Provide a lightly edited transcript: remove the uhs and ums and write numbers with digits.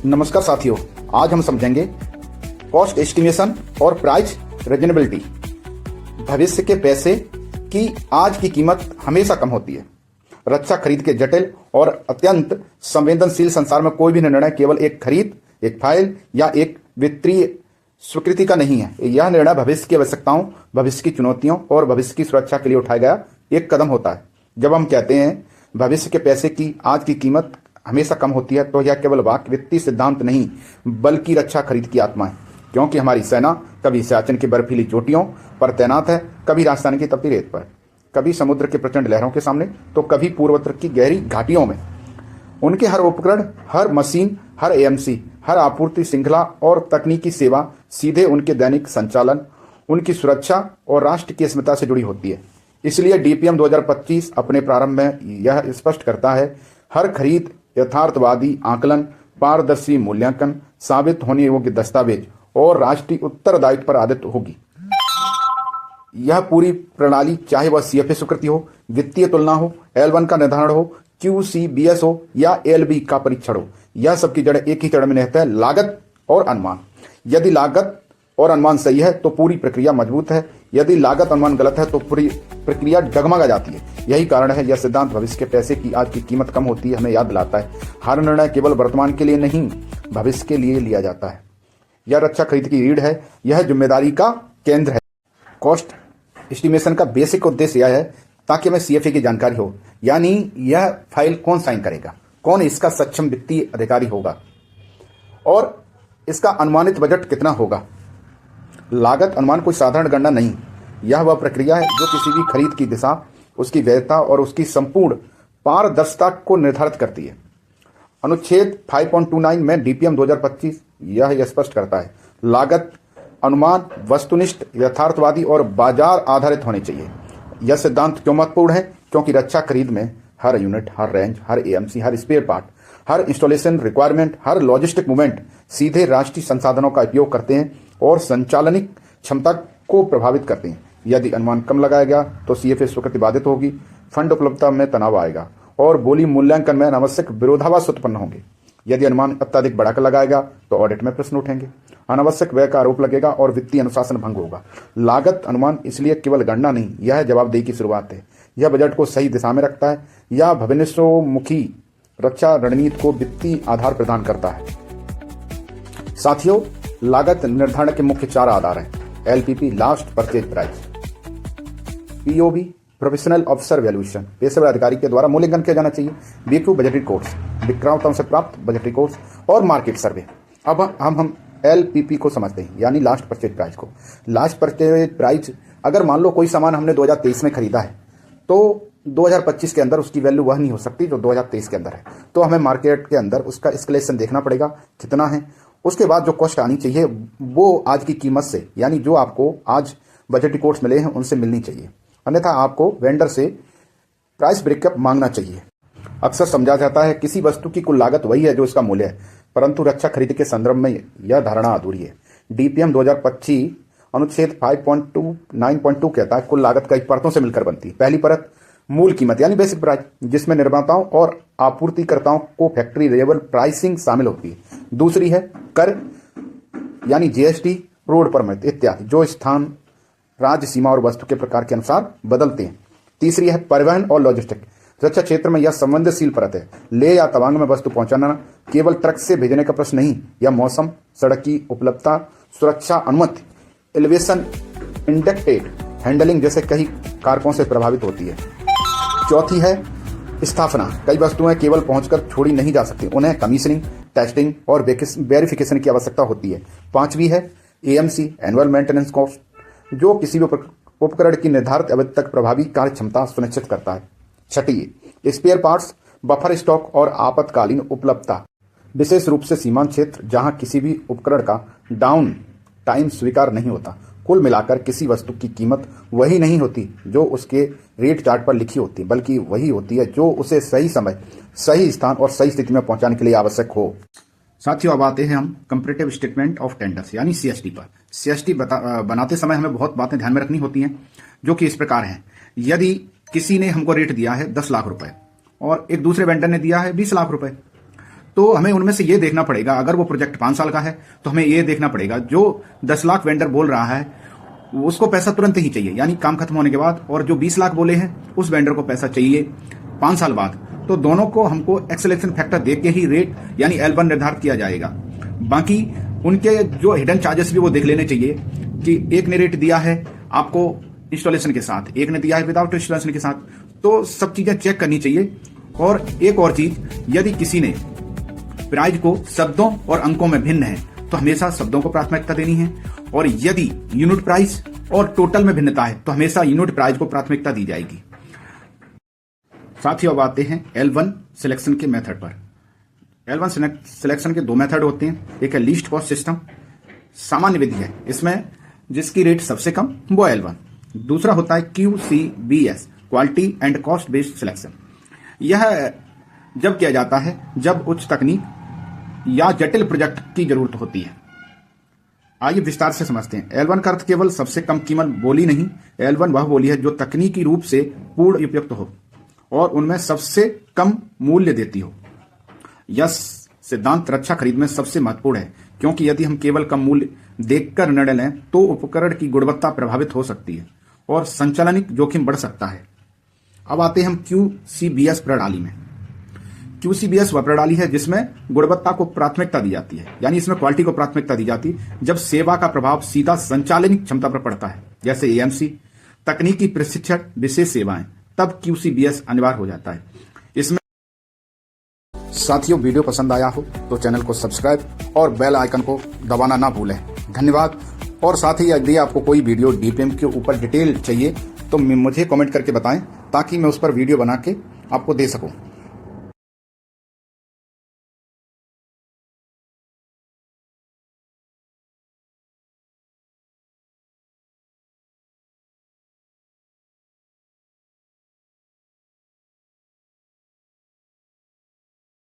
नमस्कार साथियों, आज हम समझेंगे कॉस्ट एस्टिमेशन और प्राइस रीजनेबिलिटी। भविष्य के पैसे की आज की कीमत हमेशा कम होती है। रक्षा खरीद के जटिल और अत्यंत संवेदनशील संसार में कोई भी निर्णय केवल एक खरीद, एक फाइल या एक वित्तीय स्वीकृति का नहीं है। यह निर्णय भविष्य की आवश्यकताओं, भविष्य की चुनौतियों और भविष्य की सुरक्षा के लिए उठाया गया एक कदम होता है। जब हम कहते हैं भविष्य के पैसे की आज की कीमत हमेशा कम होती है, तो यह केवल वाक्य वित्तीय सिद्धांत नहीं बल्कि रक्षा खरीद की आत्मा है। क्योंकि हमारी सेना कभी सियाचिन की बर्फीली चोटियों पर तैनात है, कभी राजस्थान की तपती रेत पर, कभी समुद्र के प्रचंड लहरों के सामने, तो कभी पूर्वोत्तर की गहरी घाटियों में। उनके हर उपकरण, हर मशीन, हर एएमसी, हर आपूर्ति श्रृंखला और तकनीकी सेवा सीधे उनके दैनिक संचालन, उनकी सुरक्षा और राष्ट्र की अस्मिता से जुड़ी होती है। इसलिए डीपीएम 2025 अपने प्रारंभ में यह स्पष्ट करता है, हर खरीद यथार्थवादी आकलन, पारदर्शी मूल्यांकन, साबित होने योग्य दस्तावेज और राष्ट्रीय उत्तरदायित्व पर आधारित होगी। यह पूरी प्रणाली, चाहे वह सीएफए स्वीकृति हो, वित्तीय तुलना हो, L1 का निर्धारण हो, QCBS हो या LB का परीक्षण हो, यह सबकी जड़ एक ही जड़ में निहित है, लागत और अनुमान। यदि लागत और अनुमान सही है तो पूरी प्रक्रिया मजबूत है, यदि लागत अनुमान गलत है तो पूरी प्रक्रिया डगमगा जाती है। यही कारण है यह सिद्धांत भविष्य के पैसे की आज की कीमत कम होती है हमें याद दिलाता है। हर निर्णय केवल वर्तमान के लिए नहीं, भविष्य के लिए लिया जाता है। यह रक्षा खरीद की रीढ़ है, यह जिम्मेदारी का केंद्र है। कॉस्ट एस्टिमेशन का बेसिक उद्देश्य यह है ताकि हमें सीएफए की जानकारी हो, यानी यह फाइल कौन साइन करेगा, कौन इसका सक्षम वित्तीय अधिकारी होगा और इसका अनुमानित बजट कितना होगा। लागत अनुमान कोई साधारण गणना नहीं, यह वह प्रक्रिया है जो किसी भी खरीद की दिशा, उसकी वैधता और उसकी संपूर्ण पारदर्शिता को निर्धारित करती है। अनुच्छेद 5.29 में डीपीएम 2025 यह स्पष्ट करता है, लागत अनुमान वस्तुनिष्ठ, यथार्थवादी और बाजार आधारित होने चाहिए। यह सिद्धांत क्यों महत्वपूर्ण है? क्योंकि रक्षा खरीद में हर यूनिट, हर रेंज, हर एएमसी, हर स्पेयर पार्ट, हर इंस्टॉलेशन रिक्वायरमेंट, हर लॉजिस्टिक मूवमेंट सीधे राष्ट्रीय संसाधनों का उपयोग करते हैं और संचालनिक क्षमता को प्रभावित करते हैं। यदि अनुमान कम लगाया गया तो सीएफए स्वीकृति बाधित होगी, फंड उपलब्धता में तनाव आएगा और बोली मूल्यांकन में अनावश्यक विरोधाभास उत्पन्न होंगे। यदि अनुमान अत्यधिक बढ़ाकर लगाएगा तो ऑडिट में प्रश्न उठेंगे, अनावश्यक व्यय का आरोप लगेगा और वित्तीय अनुशासन भंग होगा। लागत अनुमान इसलिए केवल गणना नहीं, यह जवाबदेही की शुरुआत है। यह बजट को सही दिशा में रखता है, यह भविष्योन्मुखी रक्षा रणनीति को वित्तीय आधार प्रदान करता है। साथियों, लागत निर्धारण के मुख्य 4 आधार हैं। LPP last purchase price, POV professional officer valuation, पेशेवर अधिकारी के द्वारा मूल्यांकन किया जाना चाहिए। BQ बजटरी कोर्स, विक्रेताओं से प्राप्त बजटरी कोर्स और मार्केट सर्वे। अब हम LPP को समझते हैं, यानी लास्ट परचेज प्राइस को। लास्ट परचेज प्राइस, अगर मान लो कोई सामान हमने 2023 में खरीदा है तो 2025 के अंदर उसकी वैल्यू वह नहीं हो सकती जो 2023 के अंदर है, तो हमें मार्केट के अंदर उसका एस्केलेशन देखना पड़ेगा कितना है। उसके बाद जो कॉस्ट आनी चाहिए वो आज की कीमत से, यानी जो आपको आज बजटरी कोर्स मिले हैं उनसे मिलनी चाहिए, अन्यथा आपको वेंडर से प्राइस ब्रेकअप मांगना चाहिए। अक्सर समझा जाता है किसी वस्तु की कुल लागत वही है जो इसका मूल्य है, परंतु रक्षा खरीद के संदर्भ में यह धारणा अधूरी है। डीपीएम 2025 अनुच्छेद 5.29.2 कहता है कुल लागत कई परतों से मिलकर बनती है। पहली परत मूल कीमत यानी बेसिक प्राइस, जिसमें निर्माताओं और आपूर्तिकर्ताओं को फैक्ट्री लेवल प्राइसिंग शामिल होती है। दूसरी है कर यानी जीएसटी, रोड परमिट इत्यादि, जो स्थान, राज्य सीमा और वस्तु के प्रकार के अनुसार बदलते हैं। तीसरी है परिवहन और लॉजिस्टिक, रक्षा क्षेत्र में यह संवेदनशील परत है। ले या तवांग में वस्तु पहुंचाना केवल ट्रक से भेजने का प्रश्न नहीं, यह मौसम, सड़क की उपलब्धता, सुरक्षा अनुमति, एलिवेशन, इंडक्टेड हैंडलिंग जैसे कई कारकों से प्रभावित होती है। चौथी है स्थापना, कई वस्तुएं केवल पहुंचकर छोड़ी नहीं जा सकती, उन्हें कमीशनिंग, टेस्टिंग और वेरिफिकेशन की आवश्यकता होती है। पांचवी है एएमसी एनुअल मेंटेनेंस कॉस्ट, जो किसी भी उपकरण की निर्धारित अवधि तक प्रभावी कार्य क्षमता सुनिश्चित करता है। छठी स्पेयर पार्ट्स, बफर स्टॉक और आपातकालीन उपलब्धता, विशेष रूप से सीमांत क्षेत्र जहां किसी भी उपकरण का डाउन टाइम स्वीकार नहीं होता। कुल मिलाकर किसी वस्तु की कीमत वही नहीं होती जो उसके रेट चार्ट पर लिखी होती, बल्कि वही होती है जो उसे सही समय, सही स्थान और सही स्थिति में पहुंचाने के लिए आवश्यक हो। साथियों, अब आते हैं हम कंपैरेटिव स्टेटमेंट ऑफ टेंडर्स यानी CST पर। CST बनाते समय हमें बहुत बातें ध्यान में रखनी होती हैं, जो कि इस प्रकार हैं। यदि किसी ने हमको रेट दिया है 10 लाख रुपए और एक दूसरे वेंडर ने दिया है 20 लाख रुपए, तो हमें उनमें से ये देखना पड़ेगा, अगर वो प्रोजेक्ट 5 साल का है तो हमें ये देखना पड़ेगा जो 10 लाख वेंडर बोल रहा है उसको पैसा तुरंत ही चाहिए, यानी काम खत्म होने के बाद, और जो 20 लाख बोले हैं उस वेंडर को पैसा चाहिए 5 साल बाद। तो दोनों को हमको एक्सेलेरेशन फैक्टर देख के ही रेट यानी L1 निर्धारित किया जाएगा। बाकी उनके जो हिडन चार्जेस भी वो देख लेने चाहिए कि एक ने रेट दिया है आपको इंस्टॉलेशन के साथ, एक ने दिया है विदाउट इंस्टॉलेशन के साथ, तो सब चीजें चेक करनी चाहिए। और एक और चीज, यदि किसी ने प्राइस को शब्दों और अंकों में भिन्न है तो हमेशा शब्दों को प्राथमिकता देनी है, और यदि यूनिट प्राइस और टोटल में भिन्नता है तो हमेशा यूनिट प्राइस को प्राथमिकता दी जाएगी। साथ ही अब आते हैं L1 सिलेक्शन के मेथड पर। L1 सिलेक्शन के 2 मेथड होते हैं, एक है लीस्ट कॉस्ट सिस्टम, सामान्य विधि है, इसमें जिसकी रेट सबसे कम वो L1। दूसरा होता है QCBS, quality and cost based selection. यह जब किया जाता है जब उच्च तकनीक या जटिल प्रोजेक्ट की जरूरत होती है। आइए विस्तार से समझते हैं। L1 का अर्थ केवल सबसे कम कीमत बोली नहीं, L1 वह बोली है जो तकनीकी रूप से पूर्ण उपयुक्त हो और उनमें सबसे कम मूल्य देती हो। यह सिद्धांत रक्षा खरीद में सबसे महत्वपूर्ण है, क्योंकि यदि हम केवल कम मूल्य देखकर निर्णय लें तो उपकरण की गुणवत्ता प्रभावित हो सकती है और संचालनिक जोखिम बढ़ सकता है। अब आते हैं हम QCBS प्रणाली में। QCBS वह प्रणाली है जिसमें गुणवत्ता को प्राथमिकता दी जाती है, यानी इसमें क्वालिटी को प्राथमिकता दी जाती है जब सेवा का प्रभाव सीधा संचालनिक क्षमता पर पड़ता है, जैसे AMC, तकनीकी प्रशिक्षण, विशेष सेवाएं, तब QCBS अनिवार्य हो जाता है। इसमें साथियों, वीडियो पसंद आया हो तो चैनल को सब्सक्राइब और बेल आइकन को दबाना ना भूलें। धन्यवाद। और साथ ही यदि आपको कोई वीडियो DPM के ऊपर डिटेल चाहिए तो मुझे कमेंट करके बताएं ताकि मैं उस पर वीडियो बना के आपको दे सकूं।